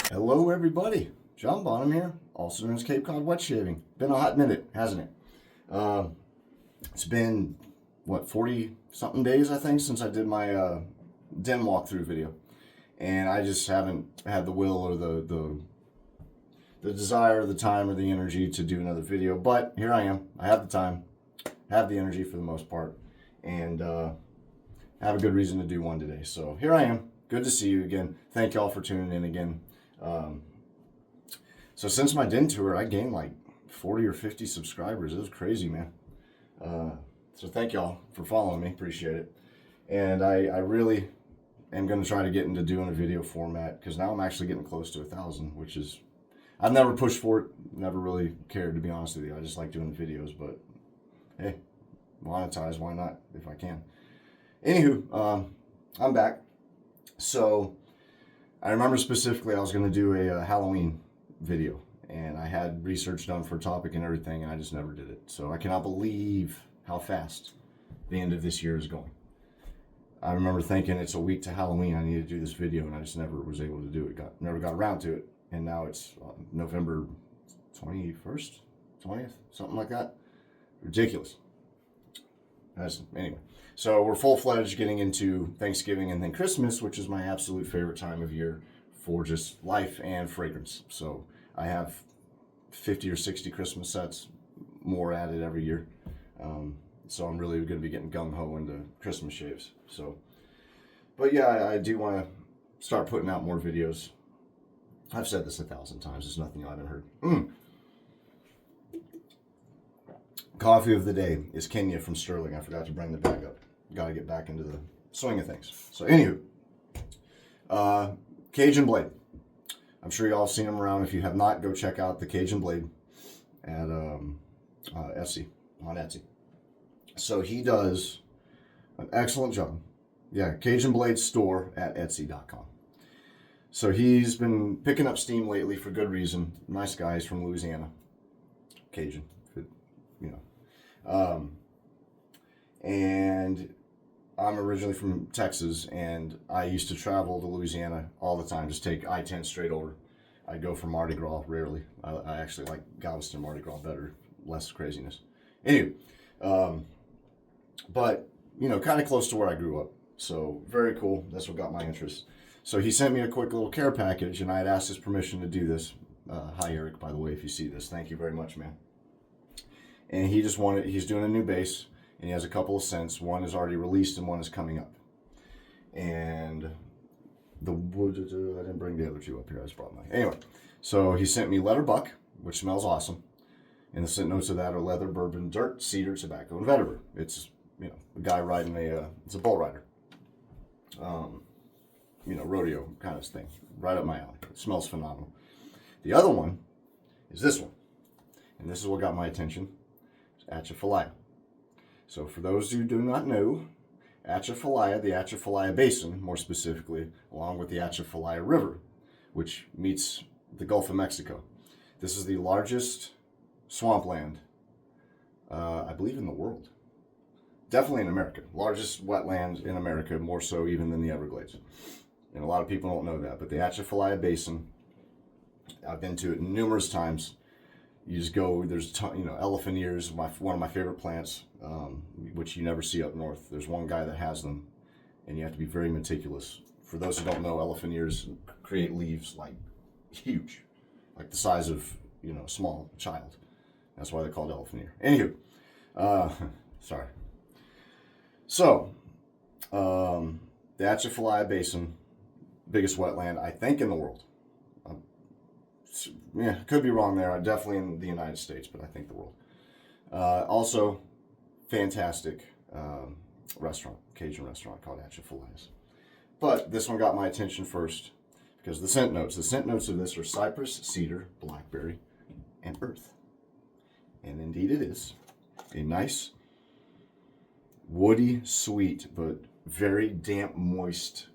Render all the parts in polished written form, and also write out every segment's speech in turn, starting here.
Hello everybody, John Bonham here, also known as Cape Cod Wet Shaving. Been a hot minute, hasn't it? It's been, what, 40 something days I think since I did my den walkthrough video. And I just haven't had the will or the desire, the time, or the energy to do another video. But here I am. I have the time, have the energy for the most part, and have a good reason to do one today. So here I am. Good to see you again. Thank y'all for tuning in again. So since my den tour, I gained like 40 or 50 subscribers. It was crazy, man. So thank y'all for following me. Appreciate it. And I really am going to try to get into doing a video format, because now I'm actually getting close to 1,000, which is, I've never pushed for it, never really cared, to be honest with you. I just like doing the videos, but hey, monetize, why not, if I can. Anywho, I'm back. So I remember specifically I was going to do a Halloween video, and I had research done for a topic and everything, and I just never did it. So I cannot believe how fast the end of this year is going. I remember thinking it's a week to Halloween, I need to do this video, and I just never was able to do it. Never got around to it, and now it's November 21st, 20th, something like that. Ridiculous. Anyway, so we're full-fledged getting into Thanksgiving and then Christmas, which is my absolute favorite time of year for just life and fragrance. So I have 50 or 60 Christmas sets, more added every year. So I'm really going to be getting gung-ho into Christmas shaves. So, but yeah, I do want to start putting out more videos. I've said this 1,000 times. It's nothing you haven't heard. Coffee of the day is Kenya from Sterling. I forgot to bring the bag up. Got to get back into the swing of things. So anywho, Cajun Blade. I'm sure y'all have seen him around. If you have not, go check out the Cajun Blade at Etsy, on Etsy. So he does an excellent job. Yeah, Cajun Blade store at Etsy.com. So he's been picking up steam lately for good reason. Nice guy. He's from Louisiana. Cajun, you know. And I'm originally from Texas, and I used to travel to Louisiana all the time. Just take I-10 straight over. I'd go for Mardi Gras rarely. I actually like Galveston Mardi Gras better, less craziness. Anyway, but, you know, kind of close to where I grew up. So very cool. That's what got my interest. So he sent me a quick little care package, and I had asked his permission to do this. Hi, Eric, by the way, if you see this. Thank you very much, man. And he just wanted, he's doing a new base, and he has a couple of scents. One is already released, and one is coming up. And I didn't bring the other two up here. I just brought mine. Anyway, so he sent me Leather Buck, which smells awesome. And the scent notes of that are leather, bourbon, dirt, cedar, tobacco, and vetiver. It's, you know, a guy riding it's a bull rider. You know, rodeo kind of thing. Right up my alley. It smells phenomenal. The other one is this one. And this is what got my attention. It's Atchafalaya. So for those who do not know, Atchafalaya, the Atchafalaya Basin, more specifically, along with the Atchafalaya River, which meets the Gulf of Mexico. This is the largest swampland, I believe, in the world. Definitely in America. Largest wetland in America, more so even than the Everglades. And a lot of people don't know that, but the Atchafalaya Basin, I've been to it numerous times. You just go, there's, you know, elephant ears, one of my favorite plants, which you never see up north. There's one guy that has them, and you have to be very meticulous. For those who don't know, elephant ears create leaves like huge, like the size of, you know, a small child. That's why they're called elephant ear. Anywho, sorry. So, the Atchafalaya Basin, biggest wetland, I think, in the world. Yeah, could be wrong there. Definitely in the United States, but I think the world. Also, fantastic restaurant, Cajun restaurant called Atchafalaya's. But this one got my attention first because the scent notes. The scent notes of this are cypress, cedar, blackberry, and earth. And indeed it is a nice, woody, sweet, but very damp, moist,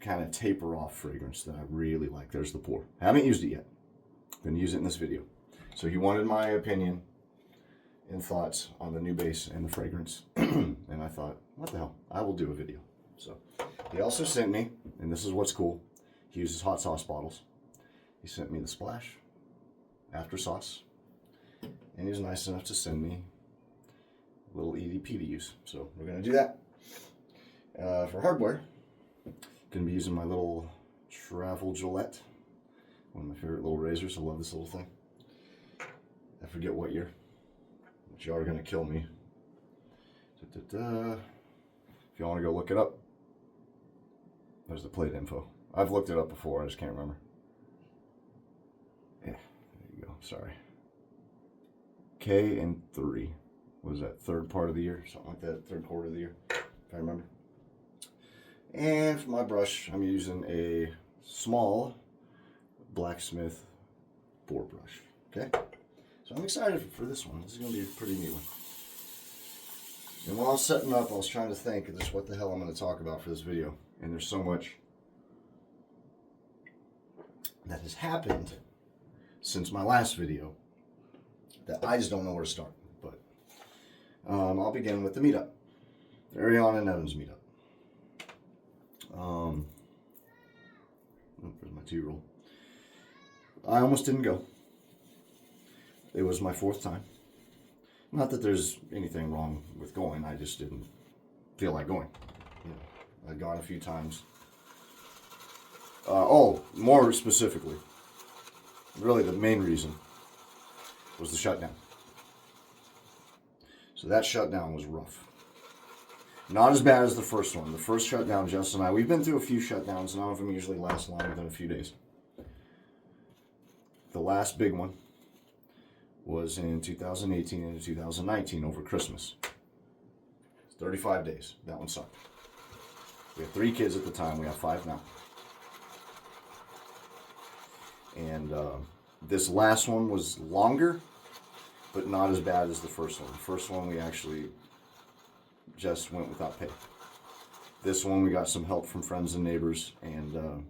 kind of taper off fragrance that I really like. There's the pour. I haven't used it yet. I'm going to use it in this video. So he wanted my opinion and thoughts on the new base and the fragrance. And I thought, what the hell? I will do a video. So he also sent me, and this is what's cool, He uses hot sauce bottles. He sent me the Splash after sauce, and he was nice enough to send me little EDP to use. So we're going to do that. For hardware, going to be using my little travel Gillette, one of my favorite little razors. I love this little thing. I forget what year, but y'all are going to kill me. If you want to go look it up, there's the plate info. I've looked it up before, I just can't remember. Yeah, there you go, sorry. K and 3. What was that, third part of the year? Something like that, third quarter of the year, if I remember. And for my brush, I'm using a small blacksmith boar brush, okay? So I'm excited for this one. This is going to be a pretty neat one. And while I was setting up, I was trying to think of just what the hell I'm going to talk about for this video. And there's so much that has happened since my last video that I just don't know where to start. But I'll begin with the meetup. The Ariana and Evans meetup. There's my 2-year-old. I almost didn't go. It was my 4th time. Not that there's anything wrong with going, I just didn't feel like going. You know, I'd gone a few times. More specifically, really the main reason was the shutdown. So that shutdown was rough. Not as bad as the first one. The first shutdown, Justin and I, we've been through a few shutdowns. None of them usually last longer than a few days. The last big one was in 2018 and 2019 over Christmas. 35 days. That one sucked. We had 3 kids at the time. We have 5 now. And this last one was longer, but not as bad as the first one. The first one we actually just went without pay. This one we got some help from friends and neighbors, and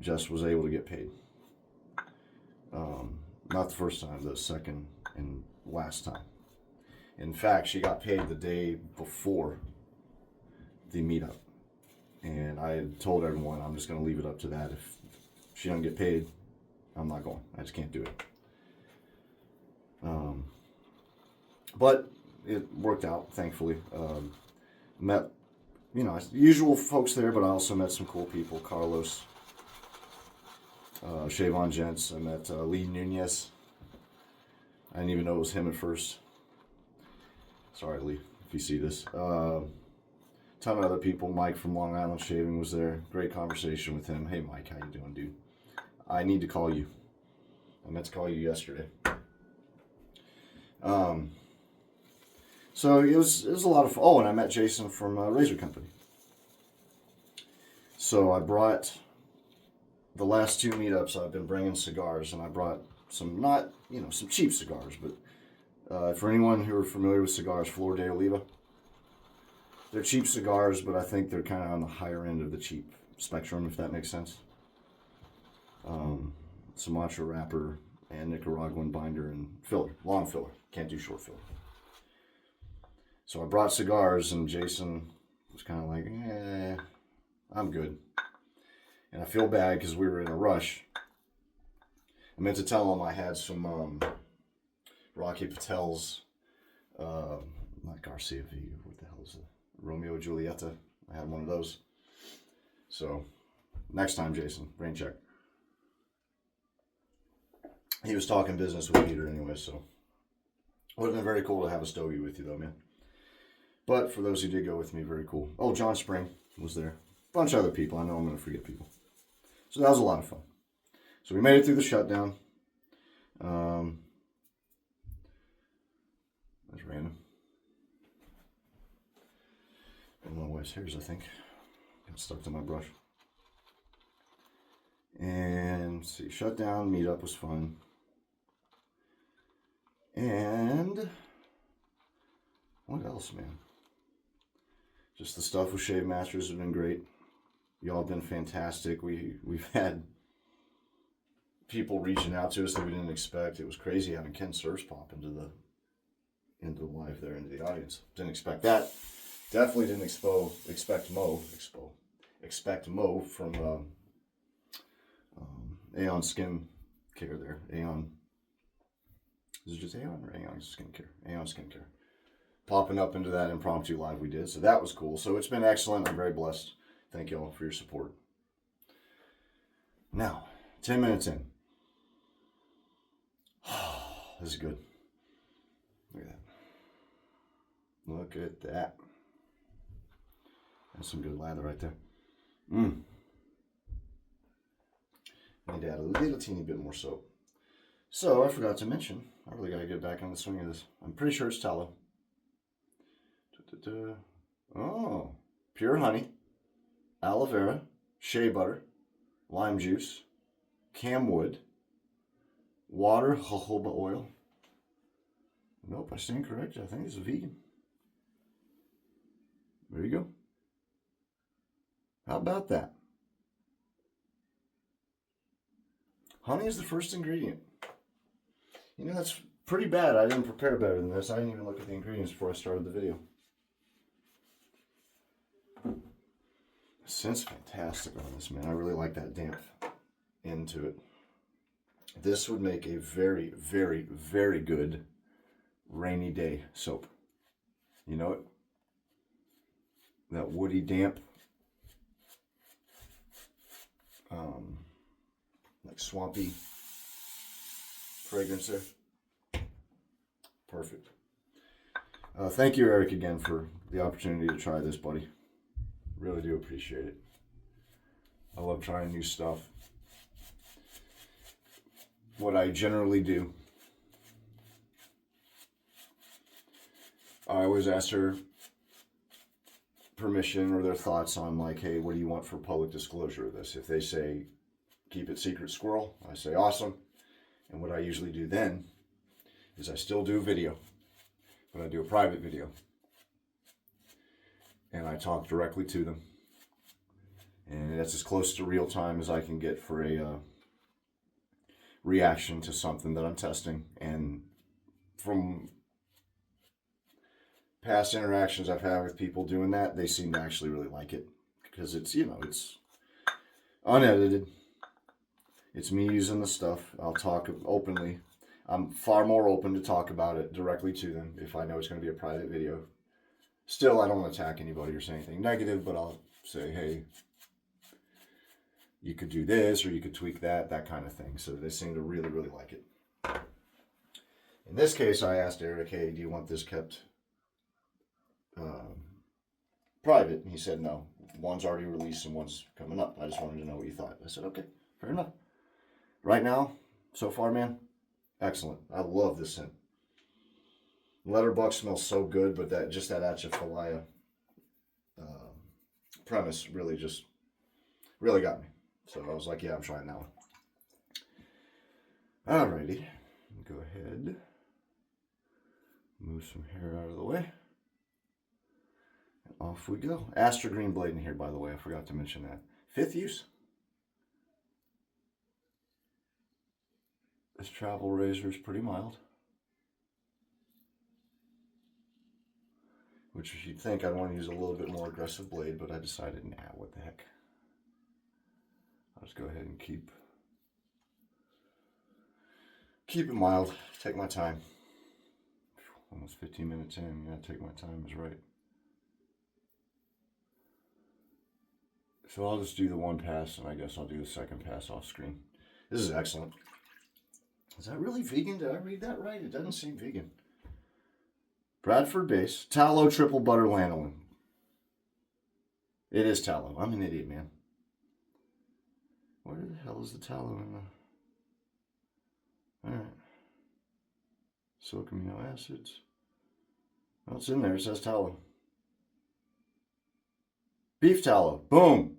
just was able to get paid. Not the first time, the second and last time. In fact, she got paid the day before the meetup. And I had told everyone I'm just going to leave it up to that. If she doesn't get paid, I'm not going. I just can't do it. But it worked out, thankfully. Met, usual folks there, but I also met some cool people. Carlos, 𝘕𝘓𝘕 𝘉𝘬𝘬𝘬. I met 𝘈𝘵 I didn't even know it was him at first. Sorry, Lee, if you see this. Ton of other people. Mike from Long Island Shaving was there. Great conversation with him. Hey, Mike, how you doing, dude? I need to call you. I meant to call you yesterday. So it was a lot of fun. Oh, and I met Jason from Razor Company. So I brought the last 2 meetups. I've been bringing cigars, and I brought some some cheap cigars, but for anyone who are familiar with cigars, 𝘓𝘕 𝘠𝘠𝘠. They're cheap cigars, but I think they're kind of on the higher end of the cheap spectrum, if that makes sense. Sumatra wrapper and Nicaraguan binder and filler, long filler. Can't do short filler. So I brought cigars, and Jason was kind of like, I'm good. And I feel bad because we were in a rush. I meant to tell him I had some Rocky Patel's, not Garcia V, what the hell is it? Romeo Julieta. I had one of those. So next time, Jason, rain check. He was talking business with Peter anyway, so would have been very cool to have a stogie with you though, man. But for those who did go with me, very cool. Oh, John Spring was there. A bunch of other people. I know I'm going to forget people. So that was a lot of fun. So we made it through the shutdown. That's random. Got my wife's hairs, I think. Got stuck to my brush. And let's see, shutdown, meetup was fun. And what else, man? Just the stuff with Shave Masters has been great. Y'all have been fantastic. We've had people reaching out to us that we didn't expect. It was crazy having Ken Surfs pop into the live there, into the audience. Didn't expect that. Definitely didn't expect Mo from 𝘓𝘕 Skin Care there. 𝘓𝘕. Is it just 𝘓𝘕 or 𝘓𝘕 Skincare? 𝘓𝘕 Skincare. Popping up into that impromptu live we did. So that was cool. So it's been excellent. I'm very blessed. Thank you all for your support. Now, 10 minutes in. This is good. Look at that. Look at that. That's some good lather right there. Need to add a little teeny bit more soap. So I forgot to mention, I really got to get back on the swing of this. I'm pretty sure it's tallow. Oh, pure honey, aloe vera, shea butter, lime juice, camwood, water, jojoba oil. Nope, I stand corrected. I think it's vegan. There you go. How about that? Honey is the first ingredient. You know, that's pretty bad. I didn't prepare better than this. I didn't even look at the ingredients before I started the video. The scent's fantastic on this, man. I really like that damp into it. This would make a very, very, very good rainy day soap. You know it? That woody damp, like swampy fragrance there. Perfect. Thank you, Eric, again for the opportunity to try this, buddy. Really do appreciate it. I love trying new stuff. What I generally do, I always ask her permission or their thoughts on, like, hey, what do you want for public disclosure of this? If they say keep it secret, squirrel, I say awesome. And what I usually do then is I still do video, but I do a private video and I talk directly to them, and that's as close to real time as I can get for a reaction to something that I'm testing. And from past interactions I've had with people doing that, they seem to actually really like it, because it's, you know, it's unedited. It's me using the stuff. I'll talk openly. I'm far more open to talk about it directly to them if I know it's going to be a private video. Still, I don't want to attack anybody or say anything negative, but I'll say, hey, you could do this or you could tweak that, that kind of thing. So they seem to really, really like it. In this case, I asked Eric, hey, do you want this kept private? And he said no. One's already released and one's coming up. I just wanted to know what you thought. I said, okay, fair enough. Right now, so far, man, excellent. I love this scent. Letterbuck smells so good, but that Atchafalaya premise really got me. So I was like, yeah, I'm trying that one. Alrighty, go ahead, move some hair out of the way, and off we go. Astra Green Blade in here, by the way, I forgot to mention that. 5th use. This travel razor is pretty mild, which you'd think I'd want to use a little bit more aggressive blade, but I decided, nah, what the heck. I'll just go ahead and keep it mild, take my time. Almost 15 minutes in, yeah, take my time is right. So I'll just do the one pass, and I guess I'll do the second pass off screen. This is excellent. Is that really vegan? Did I read that right? It doesn't seem vegan. Bradford base, tallow, triple butter, lanolin. It is tallow. I'm an idiot, man. Where the hell is the tallow in the... Alright. Silk amino acids. Well, it's in there. It says tallow. Beef tallow. Boom.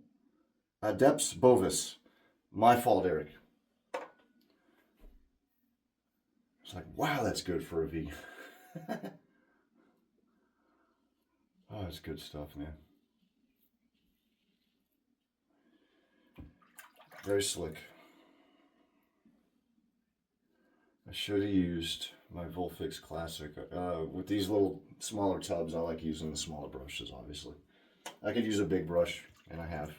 Adepts bovis. My fault, Eric. It's like, wow, that's good for a vegan. Oh, it's good stuff, man. Very slick. I should have used my Volfix Classic. With these little smaller tubs, I like using the smaller brushes, obviously. I could use a big brush, and I have.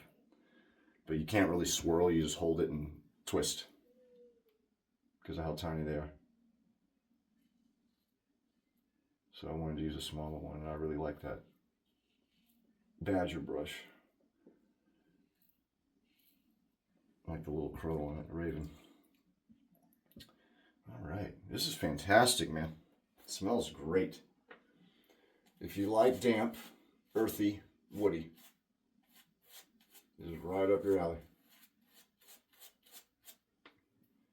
But you can't really swirl. You just hold it and twist because of how tiny they are. So I wanted to use a smaller one, and I really like that badger brush. I like the little crow on it, raven. All right, this is fantastic, man. It smells great. If you like damp, earthy, woody, this is right up your alley.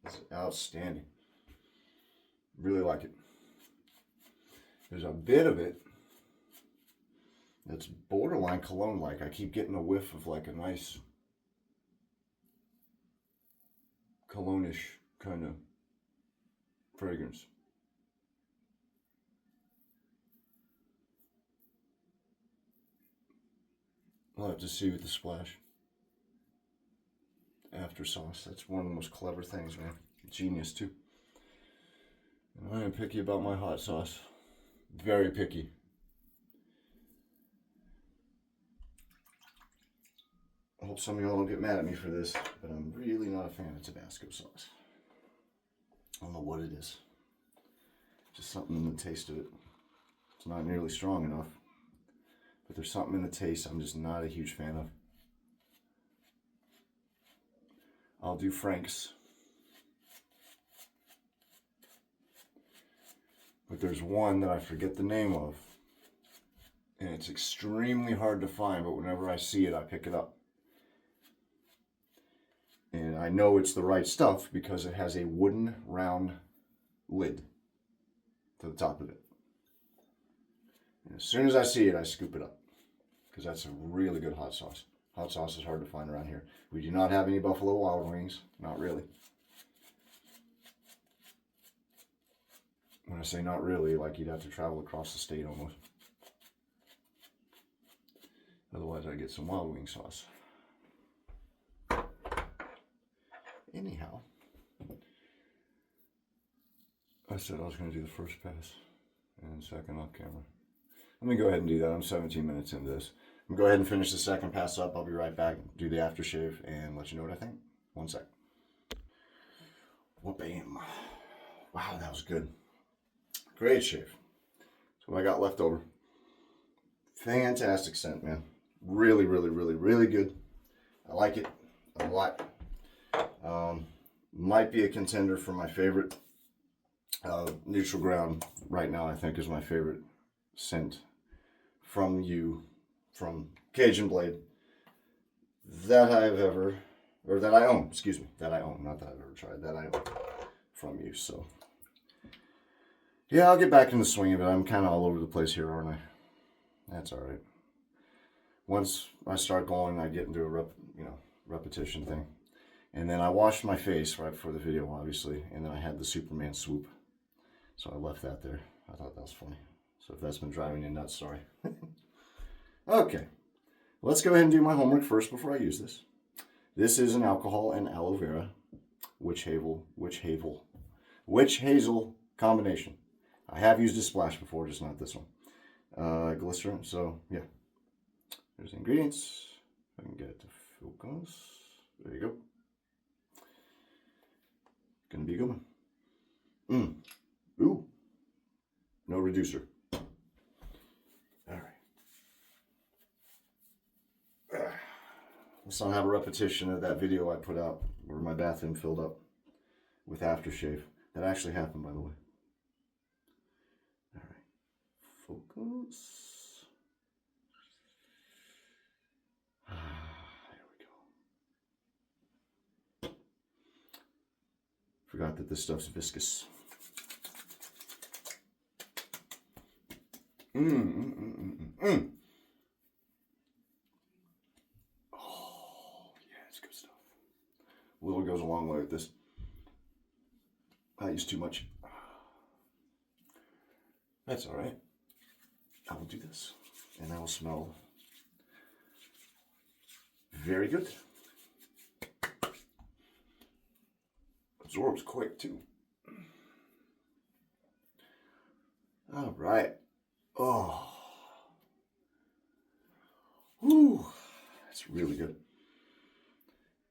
It's outstanding. Really like it. There's a bit of it that's borderline cologne-like. I keep getting a whiff of like a nice cologne-ish kind of fragrance. I'll have to see with the splash. After sauce. That's one of the most clever things, man. Genius, too. And I am picky about my hot sauce. Very picky. I hope some of y'all don't get mad at me for this, but I'm really not a fan of Tabasco sauce. I don't know what it is. Just something in the taste of it. It's not nearly strong enough, but there's something in the taste I'm just not a huge fan of. I'll do Frank's. But there's one that I forget the name of. And it's extremely hard to find, but whenever I see it, I pick it up. And I know it's the right stuff because it has a wooden round lid to the top of it. And as soon as I see it, I scoop it up because that's a really good hot sauce. Hot sauce is hard to find around here. We do not have any Buffalo Wild Wings. Not really. When I say not really, like you'd have to travel across the state almost. Otherwise, I get some Wild Wing sauce. Anyhow, I said I was going to do the first pass and second off camera. Let me go ahead and do that. I'm 17 minutes into this. I'm going to go ahead and finish the second pass up. I'll be right back, do the aftershave, and let you know what I think. One sec. Wha-bam. Wow, that was good. Great shave. That's what I got left over. Fantastic scent, man. Really, really, really, really good. I like it a lot. Might be a contender for my favorite. Neutral Ground right now, I think, is my favorite scent from Cajun Blade that I've ever, or that I own, excuse me, that I own, not that I've ever tried, that I own from you. So yeah, I'll get back in the swing of it. I'm kind of all over the place here, aren't I? That's all right. Once I start going, I get into a repetition thing. And then I washed my face right before the video, obviously, and then I had the Superman swoop. So I left that there. I thought that was funny. So if that's been driving you nuts, sorry. Okay, let's go ahead and do my homework first before I use this. This is an alcohol and aloe vera witch hazel combination. I have used a splash before, just not this one. Glycerin, so yeah. There's the ingredients. I can get it to focus. There you go. Gonna be a good one. Ooh. No reducer. All right. Let's not have a repetition of that video I put out where my bathroom filled up with aftershave. That actually happened, by the way. All right. Focus. Forgot that this stuff's viscous. Oh, yeah, it's good stuff. A little goes a long way with this. I use too much. That's all right. I will do this, and I will smell very good. Absorbs quick too. All right. Oh. Whew. That's really good.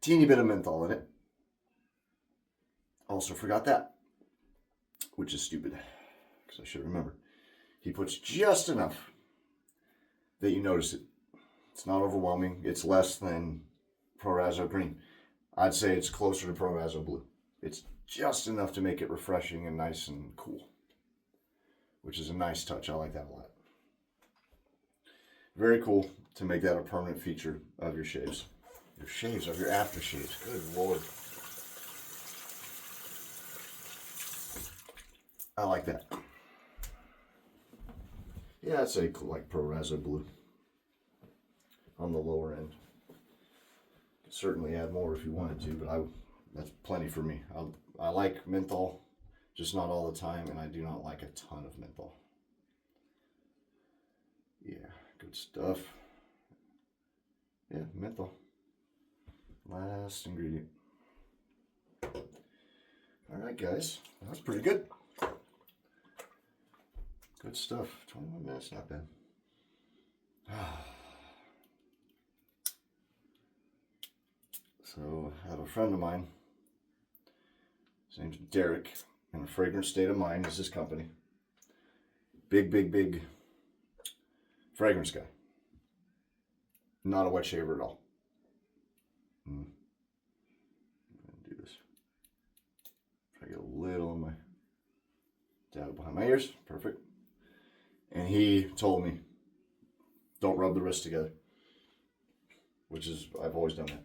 Teeny bit of menthol in it. Also forgot that, which is stupid, because I should remember. He puts just enough that you notice it. It's not overwhelming. It's less than 𝘓𝘬𝘗 green. I'd say it's closer to 𝘓𝘬𝘗 blue. It's just enough to make it refreshing and nice and cool, which is a nice touch. I like that a lot. Very cool to make that a permanent feature of your shaves. Your shaves, of your aftershaves. Good Lord. I like that. Yeah, I'd say like 𝘓𝘬𝘗 blue on the lower end. Could certainly add more if you wanted to, but that's plenty for me. I like menthol, just not all the time, and I do not like a ton of menthol. Yeah, good stuff. Yeah, menthol. Last ingredient. All right, guys, that's pretty good. Good stuff. 21 minutes, not bad. So I have a friend of mine. His name's Derek, and A Fragrant State of Mind is his company. Big fragrance guy. Not a wet shaver at all. I'm gonna do this. Try to get a little on my dab it behind my ears. Perfect. And he told me, don't rub the wrists together, which is, I've always done that.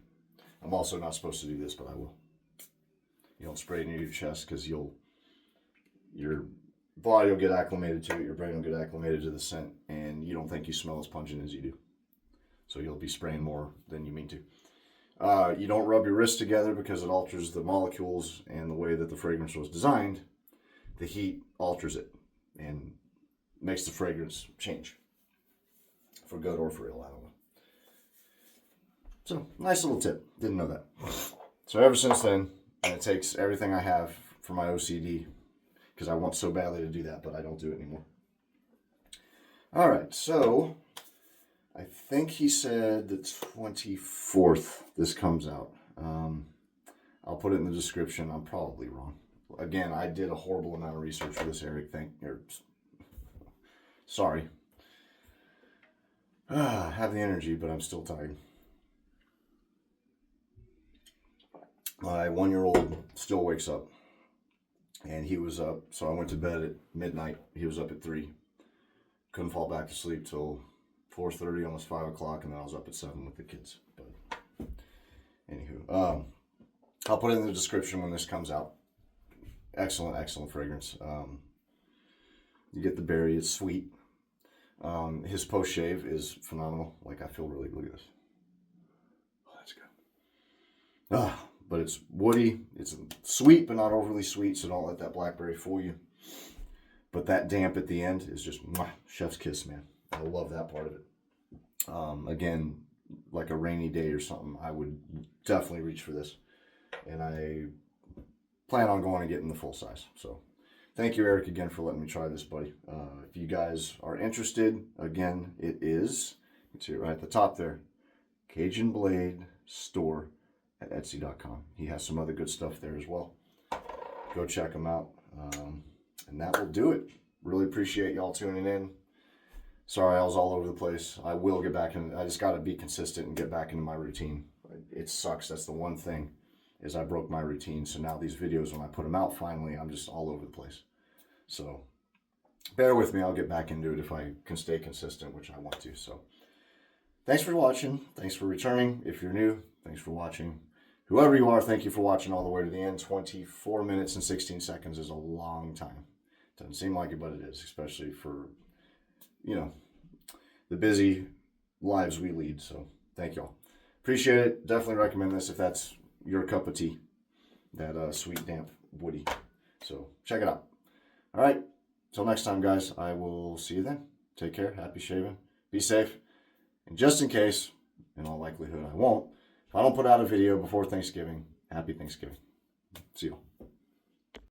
I'm also not supposed to do this, but I will. You don't spray it near your chest because your body will get acclimated to it, your brain will get acclimated to the scent, and you don't think you smell as pungent as you do. So you'll be spraying more than you mean to. You don't rub your wrists together because it alters the molecules and the way that the fragrance was designed. The heat alters it and makes the fragrance change. For good or for ill, I don't know. So, nice little tip. Didn't know that. So ever since then, and it takes everything I have for my OCD, because I want so badly to do that, but I don't do it anymore. All right, so I think he said the 24th this comes out. I'll put it in the description. I'm probably wrong. Again, I did a horrible amount of research for this, Eric. Sorry. I have the energy, but I'm still tired. My 1-year-old still wakes up, and he was up, so I went to bed at midnight. He was up at 3. Couldn't fall back to sleep till 4:30, almost 5 o'clock, and then I was up at 7 with the kids. But anywho, I'll put it in the description when this comes out. Excellent fragrance. You get the berry, it's sweet. His post shave is phenomenal. Like, I feel really, look at this. Oh, that's good. But it's woody, it's sweet, but not overly sweet, so don't let that blackberry fool you. But that damp at the end is just chef's kiss, man. I love that part of it. Again, like a rainy day or something, I would definitely reach for this. And I plan on going and getting the full size. So thank you, Eric, again for letting me try this, buddy. If you guys are interested, again, it is, you can see it right at the top there, Cajun Blade store at Etsy.com. He has some other good stuff there as well. Go check him out. And that will do it. Really appreciate y'all tuning in. Sorry I was all over the place. I will get back in. I just got to be consistent and get back into my routine. It sucks. That's the one thing, is I broke my routine. So now these videos, when I put them out finally, I'm just all over the place. So bear with me. I'll get back into it if I can stay consistent, which I want to. So thanks for watching. Thanks for returning. If you're new, thanks for watching. Whoever you are, thank you for watching all the way to the end. 24 minutes and 16 seconds is a long time. Doesn't seem like it, but it is, especially for, you know, the busy lives we lead. So thank y'all. Appreciate it. Definitely recommend this if that's your cup of tea. That sweet, damp, woody. So check it out. All right. Till next time, guys. I will see you then. Take care. Happy shaving. Be safe. And just in case, in all likelihood I won't, if I don't put out a video before Thanksgiving, happy Thanksgiving. See you.